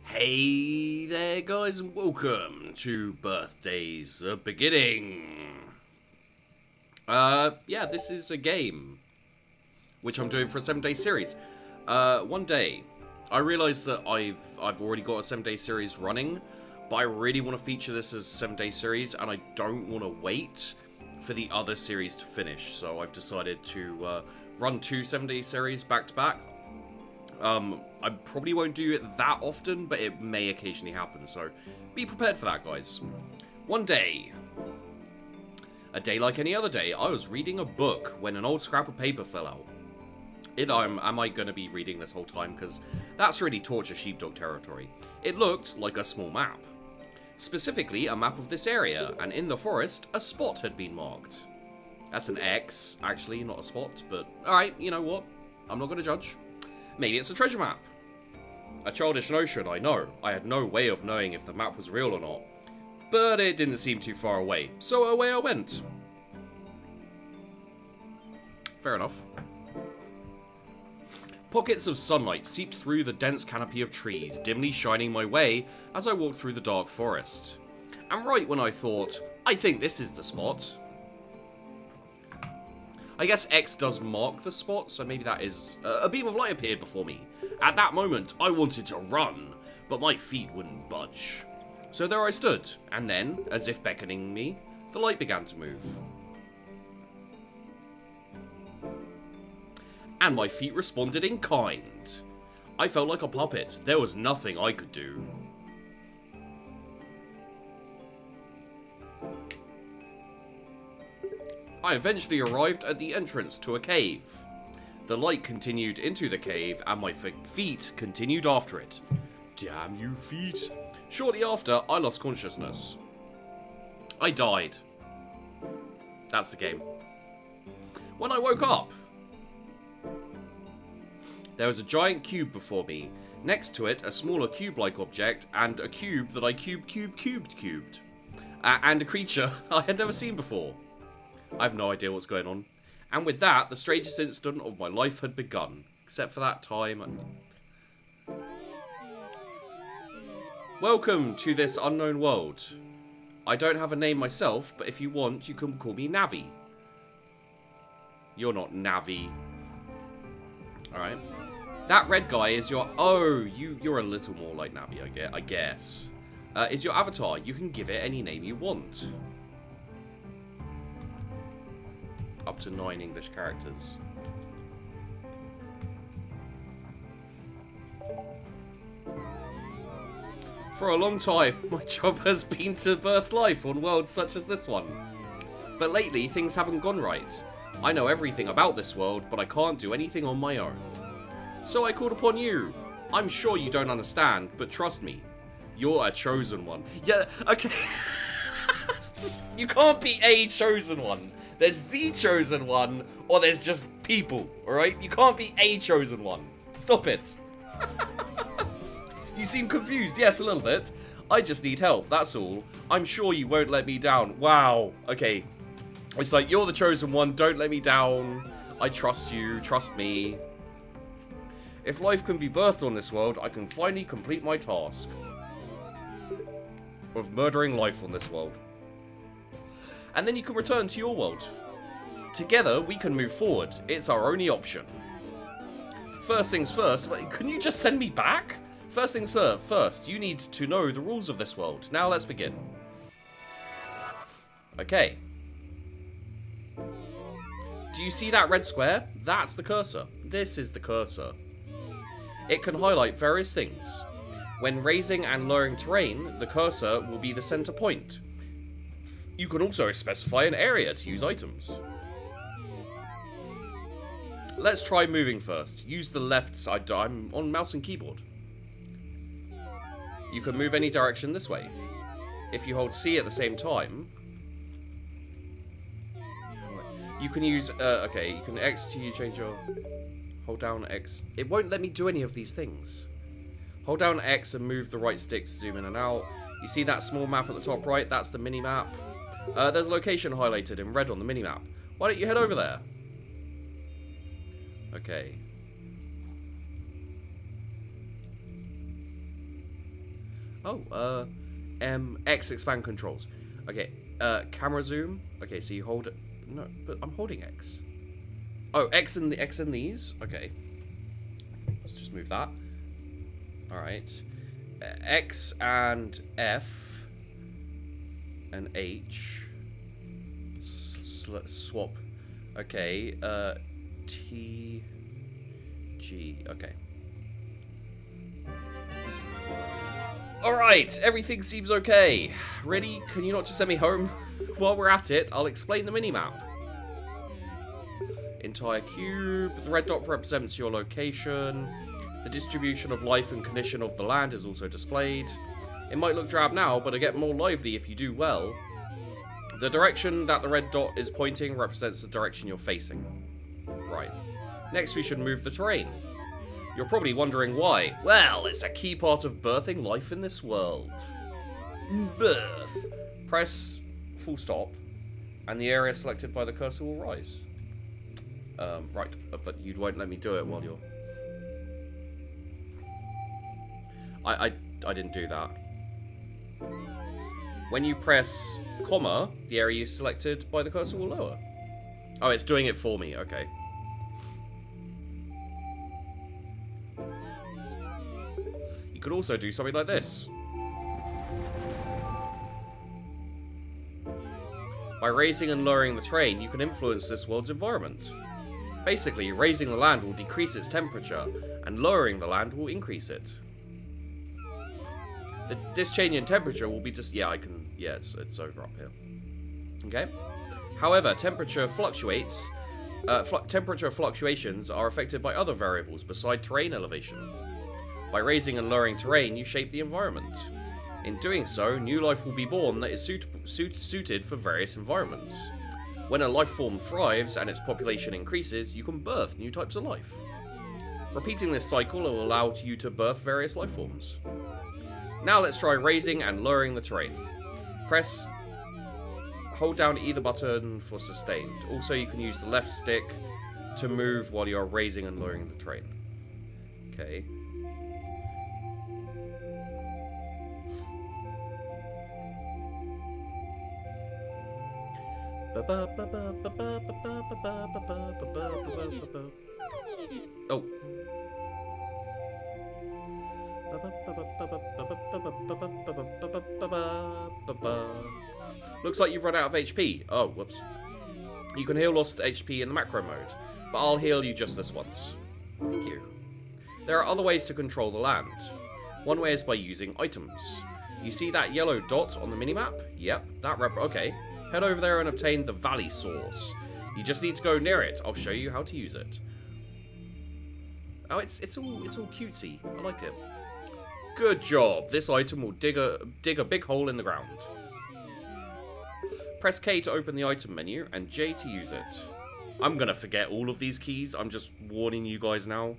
Hey there guys and welcome to Birthdays the Beginning. Yeah, this is a game which I'm doing for a 7-day series. One day I realized that I've already got a 7-day series running, but I really want to feature this as a 7-day series and I don't want to wait for the other series to finish. So I've decided to run two 7-day series back to back. I probably won't do it that often, but it may occasionally happen, so be prepared for that, guys. One day, a day like any other day, I was reading a book when an old scrap of paper fell out. Am I going to be reading this whole time? Because that's really torture sheepdog territory. It looked like a small map. Specifically, a map of this area, and in the forest, a spot had been marked. That's an X, actually, not a spot, but alright, you know what? I'm not going to judge. Maybe it's a treasure map. A childish notion, I know. I had no way of knowing if the map was real or not. But it didn't seem too far away, so away I went. Fair enough. Pockets of sunlight seeped through the dense canopy of trees, dimly shining my way as I walked through the dark forest. And right when I thought, I think this is the spot, I guess X does mark the spot, so maybe that is... a beam of light appeared before me. At that moment, I wanted to run, but my feet wouldn't budge. So there I stood, and then, as if beckoning me, the light began to move. And my feet responded in kind. I felt like a puppet. There was nothing I could do. I eventually arrived at the entrance to a cave. The light continued into the cave, and my feet continued after it. Damn you feet. Shortly after, I lost consciousness. I died. That's the game. When I woke up, there was a giant cube before me. Next to it, a smaller cube-like object, and a cube that I cubed. And a creature I had never seen before. I have no idea what's going on. And with that, the strangest incident of my life had begun. Except for that time. Welcome to this unknown world. I don't have a name myself, but if you want, you can call me Navi. You're not Navi. Alright. That red guy is your... Oh, you're a little more like Navi, I guess. Is your avatar. You can give it any name you want. Up to 9 English characters. For a long time, my job has been to birth life on worlds such as this one. But lately, things haven't gone right. I know everything about this world, but I can't do anything on my own. So I called upon you. I'm sure you don't understand, but trust me, you're a chosen one. Yeah, okay. You can't be a chosen one. There's the chosen one, or there's just people, alright? You can't be a chosen one. Stop it. You seem confused. Yes, a little bit. I just need help, that's all. I'm sure you won't let me down. Wow. Okay. It's like, you're the chosen one, don't let me down. I trust you, trust me. If life can be birthed on this world, I can finally complete my task of murdering life on this world. And then you can return to your world. Together, we can move forward. It's our only option. First things first, can you just send me back? First things first, you need to know the rules of this world. Now let's begin. Okay. Do you see that red square? That's the cursor. This is the cursor. It can highlight various things. When raising and lowering terrain, the cursor will be the center point. You can also specify an area to use items. Let's try moving first. Use the left side. I'm on mouse and keyboard. You can move any direction this way. If you hold C at the same time, you can use, okay, you can X to change your, hold down X. It won't let me do any of these things. Hold down X and move the right stick to zoom in and out. You see that small map at the top right? That's the mini-map. There's a location highlighted in red on the mini-map. Why don't you head over there? Okay. Oh, X expand controls. Okay, camera zoom. Okay, so you hold it. No, but I'm holding X. Oh, X and these. Okay, let's just move that. All right, X and F and H. Let's swap. Okay, T, G. Okay. Alright, everything seems okay. Ready? Can you not just send me home? While we're at it, I'll explain the minimap. Entire cube. The red dot represents your location. The distribution of life and condition of the land is also displayed. It might look drab now, but it'll get more lively if you do well. The direction that the red dot is pointing represents the direction you're facing. Right. Next, we should move the terrain. You're probably wondering why. Well, it's a key part of birthing life in this world. Birth. Press full stop, and the area selected by the cursor will rise. Right, but you won't let me do it while you're... I didn't do that. When you press comma, the area you selected by the cursor will lower. Oh, it's doing it for me, okay. You could also do something like this. By raising and lowering the terrain, you can influence this world's environment. Basically, raising the land will decrease its temperature, and lowering the land will increase it. This change in temperature will be just... Yeah, I can... Yeah, it's over up here. Okay? However, temperature fluctuates... temperature fluctuations are affected by other variables beside terrain elevation. By raising and lowering terrain, you shape the environment. In doing so, new life will be born that is suited for various environments. When a life form thrives and its population increases, you can birth new types of life. Repeating this cycle will allow you to birth various life forms. Now let's try raising and lowering the terrain. Hold down either button for sustained. Also, you can use the left stick to move while you are raising and lowering the terrain. Okay. Oh. Looks like you've run out of HP. Oh, whoops. You can heal lost HP in the macro mode, but I'll heal you just this once. Thank you. There are other ways to control the land. One way is by using items. You see that yellow dot on the minimap? Yep, that okay. Head over there and obtain the valley source. You just need to go near it. I'll show you how to use it. Oh, it's all cutesy. I like it. Good job. This item will dig a big hole in the ground. Press K to open the item menu and J to use it. I'm gonna forget all of these keys. I'm just warning you guys now.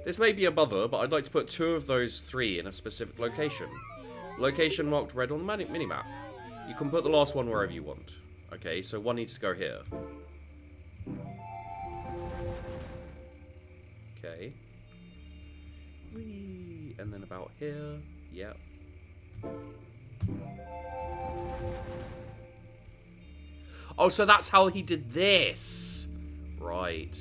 This may be a bother, but I'd like to put 2 of those 3 in a specific location. Location marked red on the minimap. You can put the last one wherever you want. Okay, so one needs to go here. Okay. Whee! And then about here. Yep. Oh, so that's how he did this. Right.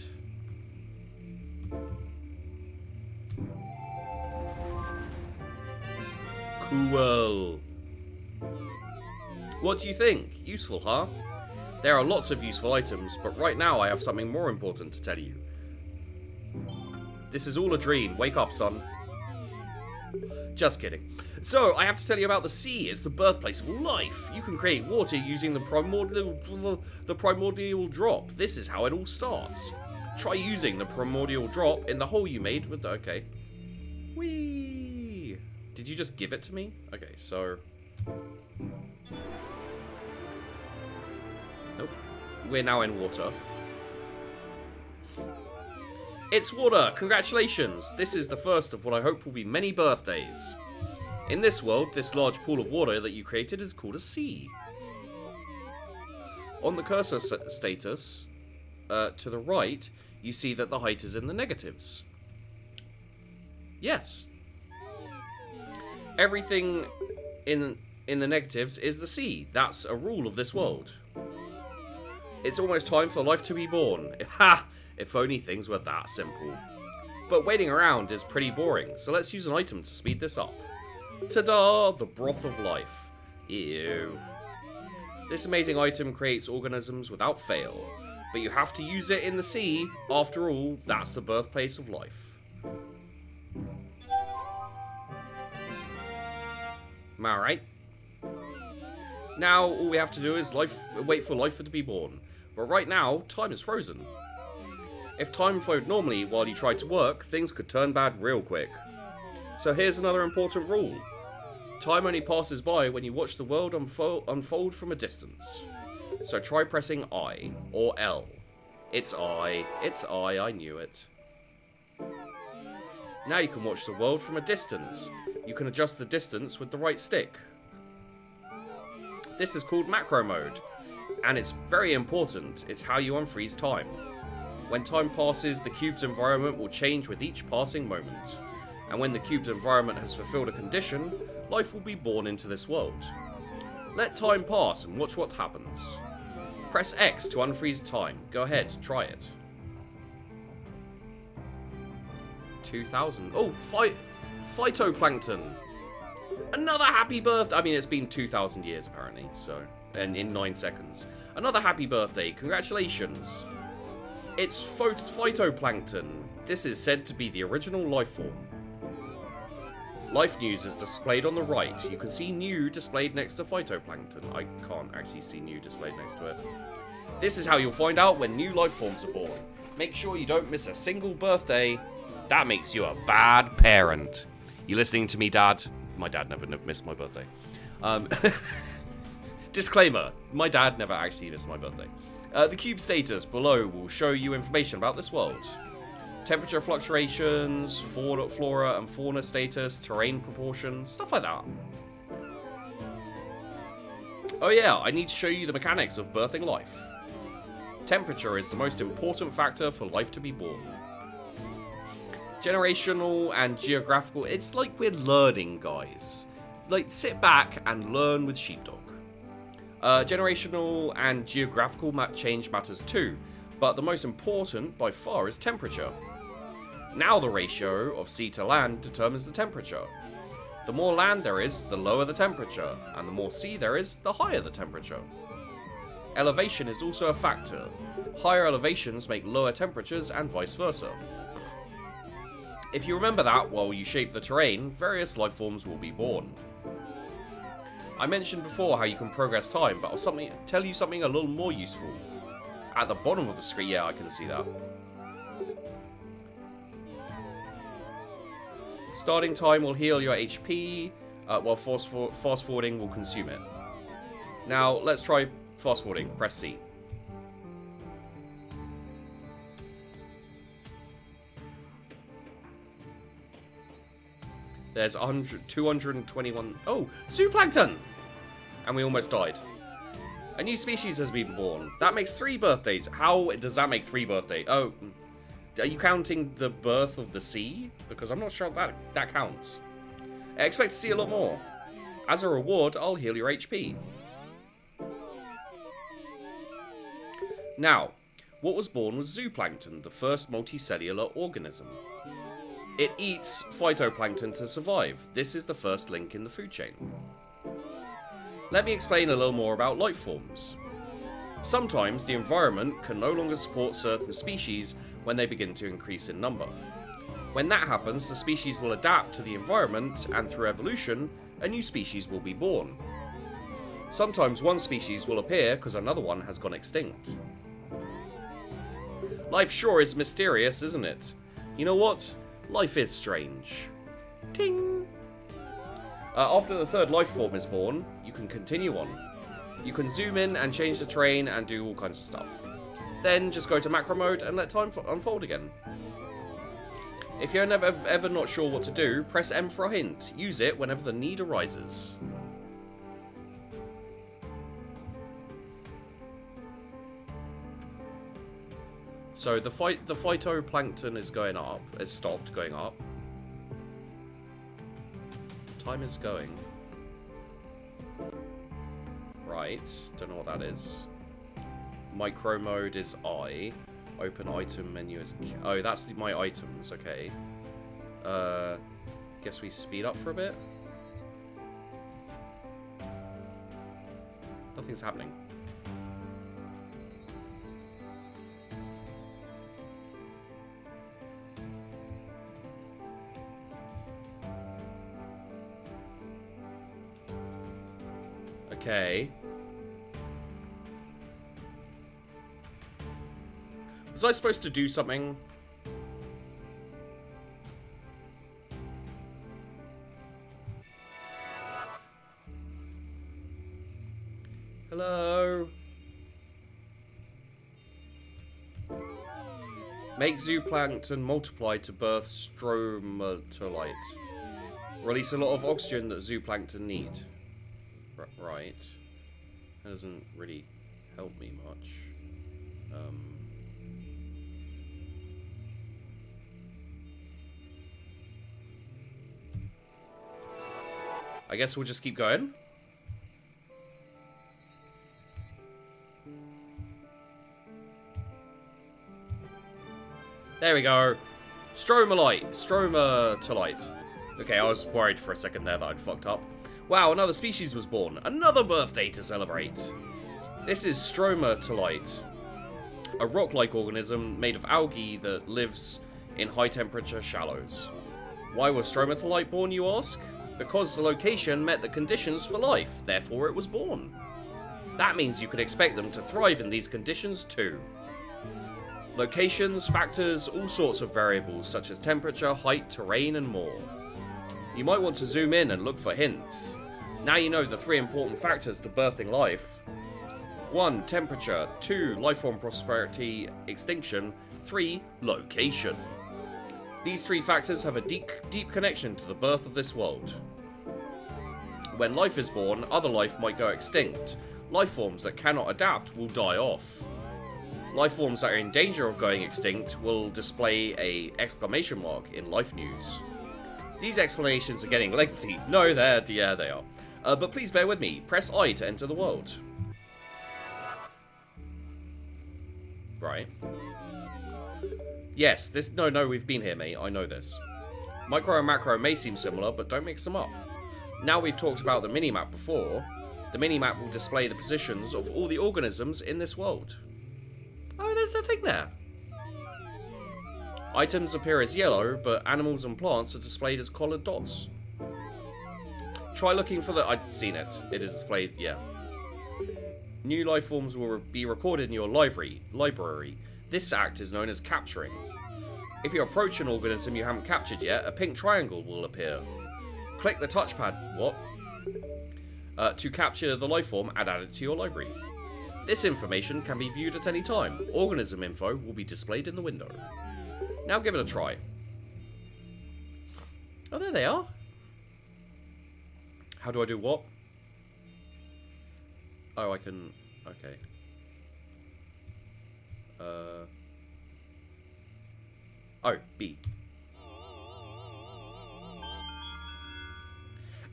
Cool. What do you think? Useful, huh? There are lots of useful items, but right now I have something more important to tell you. This is all a dream. Wake up, son. Just kidding. So, I have to tell you about the sea. It's the birthplace of life. You can create water using the primordial drop. This is how it all starts. Try using the primordial drop in the hole you made with the... Okay. Whee! Did you just give it to me? Okay, so... Nope. We're now in water. It's water! Congratulations! This is the first of what I hope will be many birthdays. In this world, this large pool of water that you created is called a sea. On the cursor status, to the right, you see that the height is in the negatives. Yes. Everything in the negatives is the sea. That's a rule of this world. It's almost time for life to be born. Ha! If only things were that simple. But waiting around is pretty boring, so let's use an item to speed this up. Ta-da! The broth of life. Ew. This amazing item creates organisms without fail, but you have to use it in the sea. After all, that's the birthplace of life. Am I right? Now, all we have to do is wait for life to be born. But right now, time is frozen. If time flowed normally while you tried to work, things could turn bad real quick. So here's another important rule. Time only passes by when you watch the world unfold from a distance. So try pressing I, or L. It's I knew it. Now you can watch the world from a distance. You can adjust the distance with the right stick. This is called macro mode, and it's very important. It's how you unfreeze time. When time passes, the cube's environment will change with each passing moment. And when the cube's environment has fulfilled a condition, life will be born into this world. Let time pass and watch what happens. Press X to unfreeze time. Go ahead, try it. 2000. Oh, phytoplankton. Another happy birthday. I mean, it's been 2,000 years apparently, so, and in 9 seconds. Another happy birthday. Congratulations. It's phytoplankton. This is said to be the original life form. Life news is displayed on the right. You can see new displayed next to phytoplankton. I can't actually see new displayed next to it. This is how you'll find out when new life forms are born. Make sure you don't miss a single birthday. That makes you a bad parent. You listening to me, Dad? My dad never missed my birthday. Disclaimer, my dad never actually missed my birthday. The cube status below will show you information about this world. Temperature fluctuations, flora and fauna status, terrain proportions, stuff like that. Oh yeah, I need to show you the mechanics of birthing life. Temperature is the most important factor for life to be born. Generational and geographical, it's like we're learning, guys. Like, sit back and learn with Sheepdog. Generational and geographical change matters too, but the most important by far is temperature. Now the ratio of sea to land determines the temperature. The more land there is, the lower the temperature, and the more sea there is, the higher the temperature. Elevation is also a factor. Higher elevations make lower temperatures and vice versa. If you remember that while you shape the terrain, various life forms will be born. I mentioned before how you can progress time, but I'll tell you something a little more useful. At the bottom of the screen, yeah, I can see that. Starting time will heal your HP, while fast forwarding will consume it. Now, let's try fast forwarding. Press C. There's 221... Oh! Zooplankton! And we almost died. A new species has been born. That makes 3 birthdays. How does that make 3 birthdays? Oh, are you counting the birth of the sea? Because I'm not sure that counts. I expect to see a lot more. As a reward, I'll heal your HP. Now, what was born was zooplankton, the first multicellular organism. It eats phytoplankton to survive. This is the first link in the food chain. Let me explain a little more about life forms. Sometimes the environment can no longer support certain species when they begin to increase in number. When that happens, the species will adapt to the environment, and through evolution, a new species will be born. Sometimes one species will appear because another one has gone extinct. Life sure is mysterious, isn't it? You know what? Life is strange. Ting! After the 3rd life form is born, you can continue on. You can zoom in and change the terrain and do all kinds of stuff. Then just go to macro mode and let time unfold again. If you're ever not sure what to do, press M for a hint. Use it whenever the need arises. So the phytoplankton is going up. It's stopped going up. Time is going. Right. Don't know what that is. Micro mode is I. Open item menu is... Oh, that's my items. Okay. Guess we speed up for a bit. Nothing's happening. Okay. Was I supposed to do something? Hello? Make zooplankton multiply to birth stromatolite. Release a lot of oxygen that zooplankton need. Right. That doesn't really help me much. I guess we'll just keep going. There we go. Stromatolite. Okay, I was worried for a second there that I'd fucked up. Wow, another species was born. Another birthday to celebrate. This is stromatolite, a rock-like organism made of algae that lives in high-temperature shallows. Why was stromatolite born, you ask? Because the location met the conditions for life, therefore it was born. That means you could expect them to thrive in these conditions too. Locations, factors, all sorts of variables such as temperature, height, terrain, and more. You might want to zoom in and look for hints. Now you know the 3 important factors to birthing life. 1. Temperature. 2. Lifeform prosperity, extinction. 3. Location. These 3 factors have a deep connection to the birth of this world. When life is born, other life might go extinct. Lifeforms that cannot adapt will die off. Lifeforms that are in danger of going extinct will display a exclamation mark in life news. These explanations are getting lengthy. No, yeah, they are. But please bear with me. Press I to enter the world. Right. Yes, this... No, we've been here, mate. I know this. Micro and macro may seem similar, but don't mix them up. Now we've talked about the minimap before, the minimap will display the positions of all the organisms in this world. Oh, there's a thing there. Items appear as yellow, but animals and plants are displayed as coloured dots. Try looking for the... I've seen it. It is displayed, yeah. New life forms will be recorded in your library. This act is known as capturing. If you approach an organism you haven't captured yet, a pink triangle will appear. Click the touchpad, to capture the life form and add it to your library. This information can be viewed at any time. Organism info will be displayed in the window. Now give it a try. Oh, there they are. How do I do what? Oh, I can... Okay. Oh, B.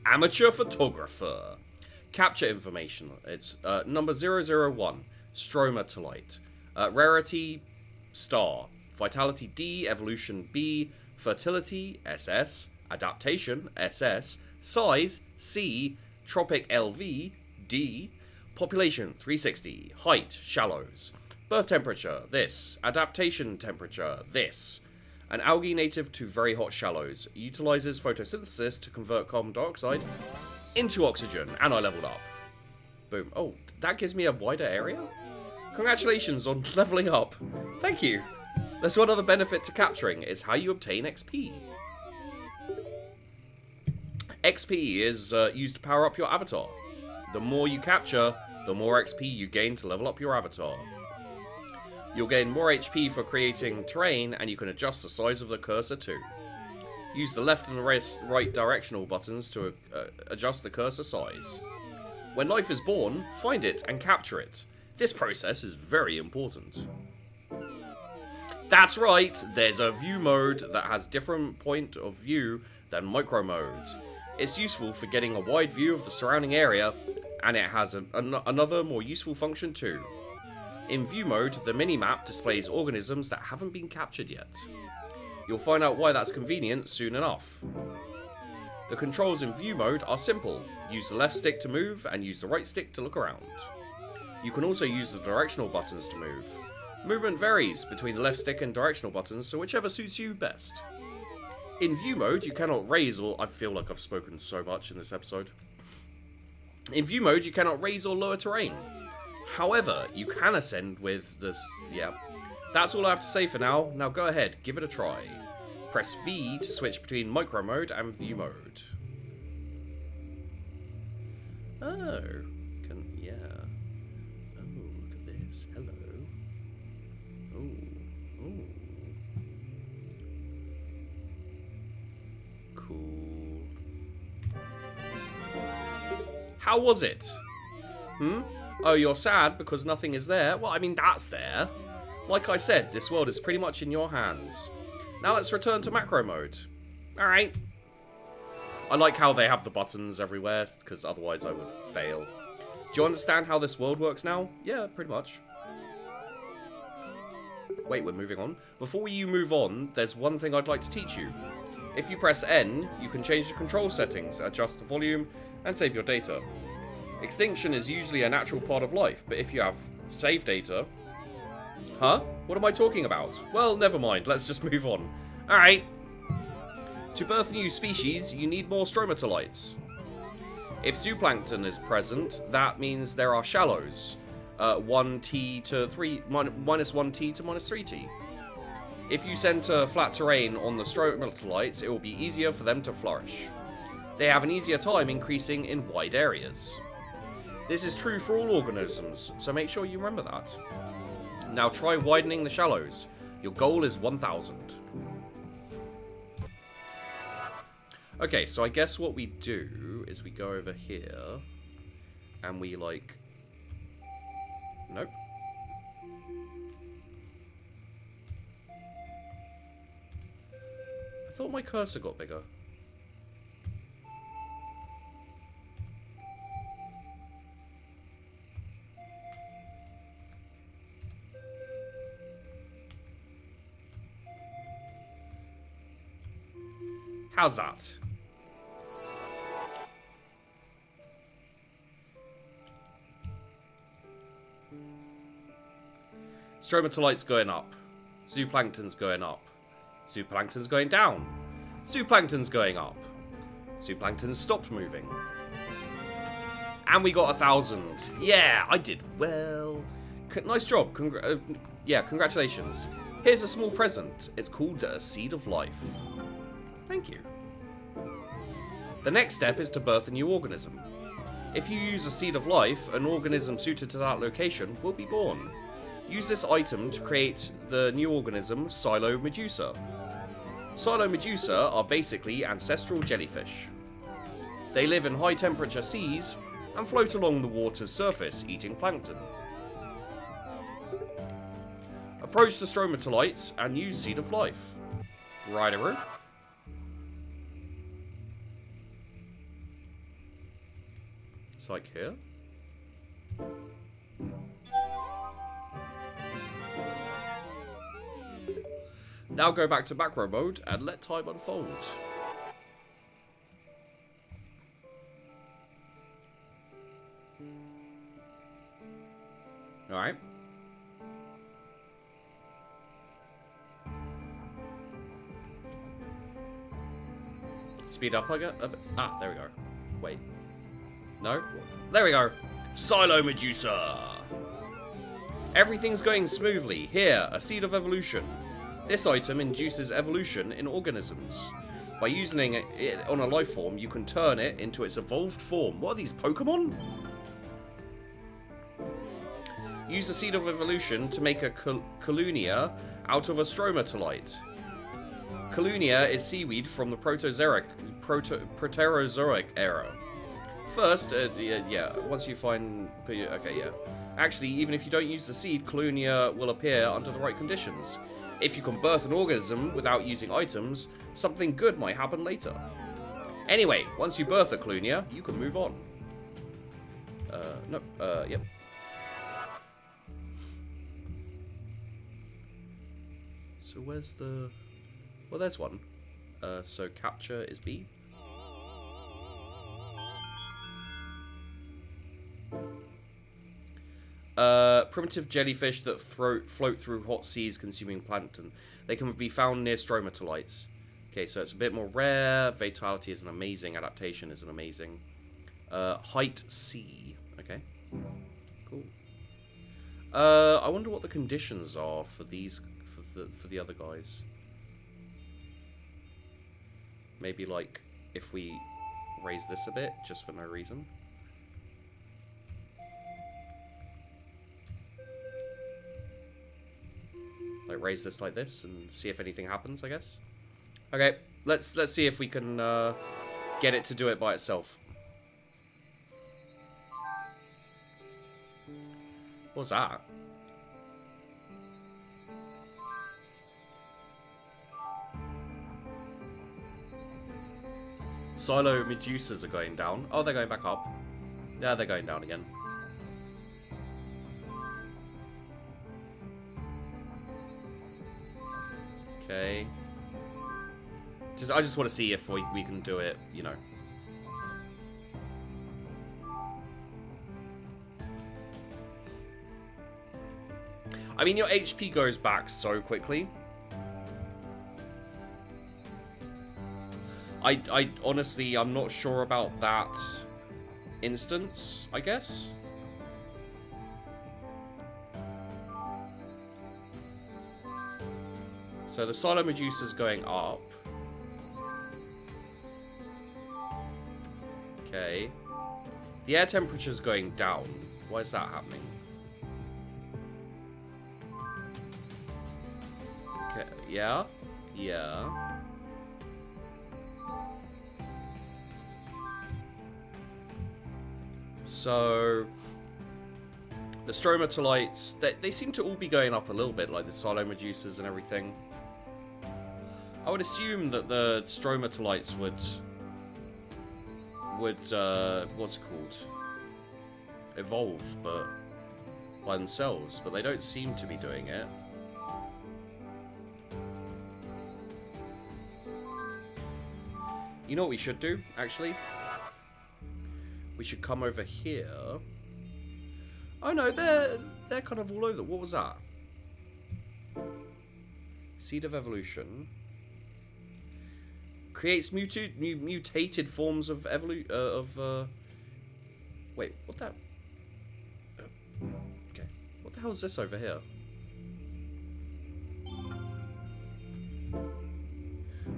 Amateur photographer. Capture information. It's number 001. Stromatolite. Rarity, star. Vitality, D. Evolution, B. Fertility, SS. Adaptation, SS. Size, C. Tropic, LV, D. Population, 360. Height, shallows. Birth temperature, this. Adaptation temperature, this. An algae native to very hot shallows. Utilizes photosynthesis to convert carbon dioxide into oxygen. And I leveled up. Boom. Oh, that gives me a wider area? Congratulations on leveling up. Thank you. There's one other benefit to capturing, is how you obtain XP. XP is used to power up your avatar. The more you capture, the more XP you gain to level up your avatar. You'll gain more HP for creating terrain, and you can adjust the size of the cursor too. Use the left and right directional buttons to adjust the cursor size. When life is born, find it and capture it. This process is very important. That's right, there's a view mode that has different point of view than micro mode. It's useful for getting a wide view of the surrounding area, and it has another more useful function too. In view mode, the minimap displays organisms that haven't been captured yet. You'll find out why that's convenient soon enough. The controls in view mode are simple. Use the left stick to move and use the right stick to look around. You can also use the directional buttons to move. Movement varies between the left stick and directional buttons, so whichever suits you best. In view mode, you cannot raise or... I feel like I've spoken so much in this episode. In view mode, you cannot raise or lower terrain. However, you can ascend with this... Yeah. That's all I have to say for now. Now go ahead, give it a try. Press V to switch between micro mode and view mode. Oh. Yeah. Oh, look at this. Hello. Oh. Oh. Cool. How was it? Oh, you're sad because nothing is there? Well, I mean, that's there. Like I said, this world is pretty much in your hands. Now let's return to macro mode. Alright. I like how they have the buttons everywhere, because otherwise I would fail. Do you understand how this world works now? Yeah, pretty much. Wait, we're moving on. Before you move on, there's one thing I'd like to teach you. If you press N, you can change the control settings, adjust the volume, and save your data. Extinction is usually a natural part of life, but if you have save data... Huh? What am I talking about? Well, never mind. Let's just move on. Alright. To birth a new species, you need more stromatolites. If zooplankton is present, that means there are shallows. 1t to 3... minus 1t to minus 3t. If you center flat terrain on the stromatolites, it will be easier for them to flourish. They have an easier time increasing in wide areas. This is true for all organisms, so make sure you remember that. Now try widening the shallows. Your goal is 1000. Okay, so I guess what we do is we go over here and we like... Nope. I thought my cursor got bigger. How's that? Stromatolites going up. Zooplankton's going up. Zooplankton's going down. Zooplankton's going up. Zooplankton stopped moving. And we got 1000. Yeah, I did well. Nice job. Congratulations. Here's a small present. It's called a Seed of Life. Thank you. The next step is to birth a new organism. If you use a Seed of Life, an organism suited to that location will be born. Use this item to create the new organism, Silo Medusa. Silo Medusa are basically ancestral jellyfish. They live in high temperature seas and float along the water's surface, eating plankton. Approach the stromatolites and use Seed of Life. Rightaroo. It's like here. Now go back to macro mode and let time unfold. Alright. Speed up, I guess. Ah, there we go. Wait. No? There we go. Silo Medusa. Everything's going smoothly. Here, a Seed of Evolution. This item induces evolution in organisms. By using it on a life form, you can turn it into its evolved form. What are these, Pokemon? Use the Seed of Evolution to make a Colunia out of a stromatolite. Colunia is seaweed from the Proterozoic era. First, once you find... Okay, yeah. Actually, even if you don't use the seed, Colunia will appear under the right conditions. If you can birth an organism without using items, something good might happen later. Anyway, once you birth a Clunia, you can move on. No, yep. So where's the... Well, there's one. So capture is B. Primitive jellyfish that float through hot seas consuming plankton. They can be found near stromatolites. Okay, so it's a bit more rare. Vitality is an amazing. Adaptation is an amazing. Height C. Okay. Cool. I wonder what the conditions are for these, for the other guys. Maybe like if we raise this a bit just for no reason. Like raise this like this and see if anything happens, I guess. Okay, let's see if we can get it to do it by itself. What's that? Silo Medusas are going down. Oh, they're going back up. Yeah, they're going down again. Okay. I just want to see if we can do it, you know. I mean, your HP goes back so quickly. I honestly, I'm not sure about that instance, I guess. So the Silo Medusa's going up. Okay. The air temperature's going down. Why is that happening? Okay, yeah. Yeah. So the stromatolites, they seem to all be going up a little bit, like the Silo Medusas and everything. I would assume that the stromatolites would what's it called? Evolve, but by themselves, but they don't seem to be doing it. You know what we should do, actually? We should come over here. Oh no, they're kind of all over. What was that? Seed of Evolution. Creates mutated forms of wait, what that? Okay, what the hell is this over here?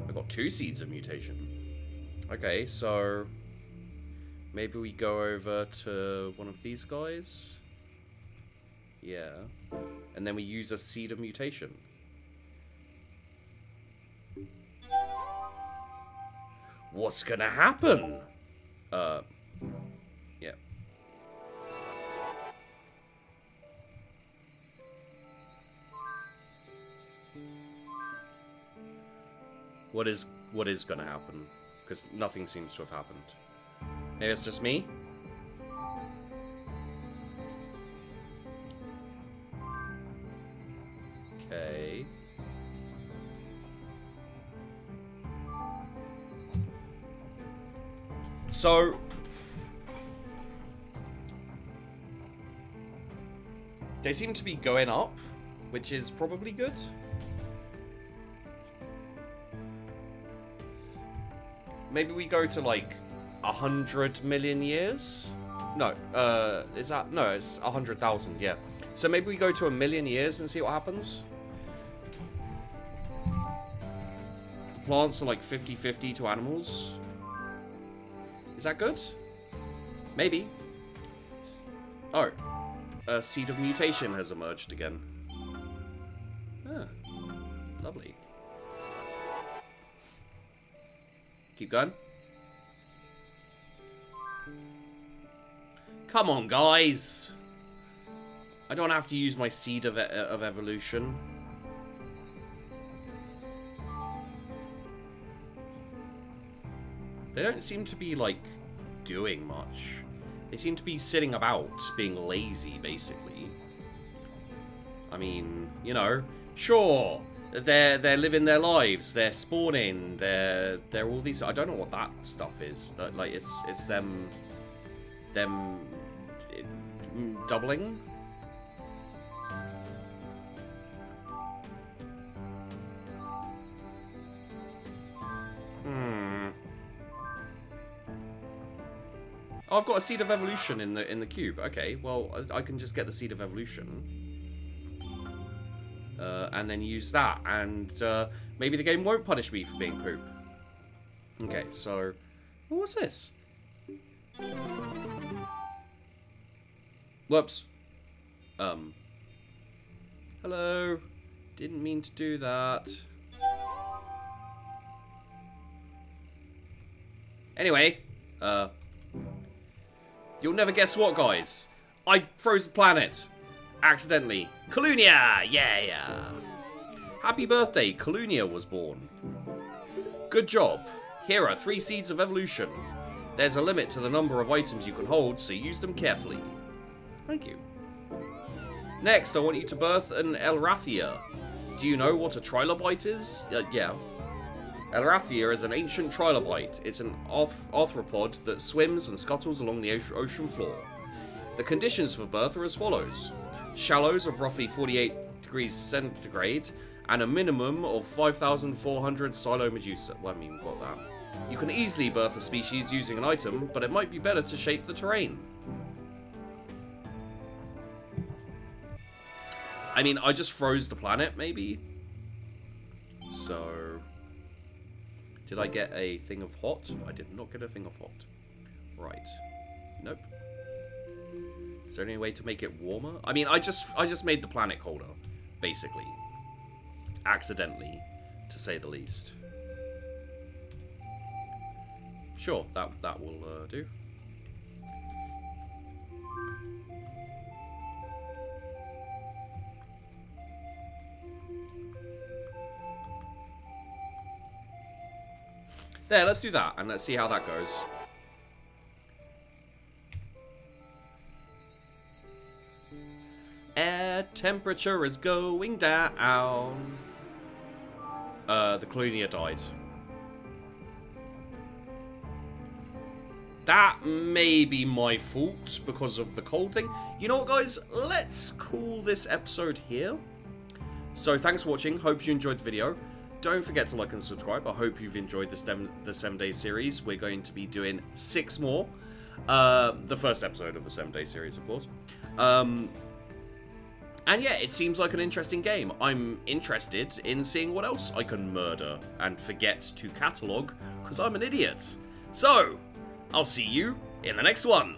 I got 2 seeds of mutation. Okay, so maybe we go over to one of these guys. Yeah, and then we use a seed of mutation. What's gonna happen? Yeah. What is gonna happen? Because nothing seems to have happened. Maybe it's just me? Okay. So they seem to be going up, which is probably good. Maybe we go to like 100 million years? No, is that? No, it's 100,000, yeah. So maybe we go to 1,000,000 years and see what happens. The plants are like 50-50 to animals. Is that good? Maybe. Oh. A seed of mutation has emerged again. Ah. Lovely. Keep going. Come on, guys! I don't have to use my seed of evolution. They don't seem to be, like, doing much. They seem to be sitting about, being lazy, basically. I mean, you know, sure, they're living their lives, they're spawning, they're all these. I don't know what that stuff is. Like, it's them doubling. Oh, I've got a seed of evolution in the cube. Okay, well, I can just get the seed of evolution. And then use that. And maybe the game won't punish me for being poop. Okay, so... what's this? Whoops. Hello. Didn't mean to do that. Anyway, you'll never guess what, guys. I froze the planet. Accidentally. Colunia! Yeah! Happy birthday, Colunia was born. Good job. Here are 3 seeds of evolution. There's a limit to the number of items you can hold, so use them carefully. Thank you. Next, I want you to birth an Elrathia. Do you know what a trilobite is? Yeah. Elrathia is an ancient trilobite. It's an arthropod that swims and scuttles along the ocean floor. The conditions for birth are as follows. Shallows of roughly 48 degrees centigrade and a minimum of 5,400 silo medusa. Well, I mean, we've got that. You can easily birth a species using an item, but it might be better to shape the terrain. I mean, I just froze the planet, maybe? So... did I get a thing of hot? I did not get a thing of hot. Right. Nope. Is there any way to make it warmer? I mean, I just made the planet colder, basically. Accidentally, to say the least. Sure, that will do. There, let's do that, and let's see how that goes. Air temperature is going down. The Colunia died. That may be my fault because of the cold thing. You know what, guys? Let's call this episode here. So, thanks for watching. Hope you enjoyed the video. Don't forget to like and subscribe. I hope you've enjoyed the 7-day series. We're going to be doing 6 more. The first episode of the 7-day series, of course. And yeah, it seems like an interesting game. I'm interested in seeing what else I can murder and forget to catalogue, because I'm an idiot. So, I'll see you in the next one.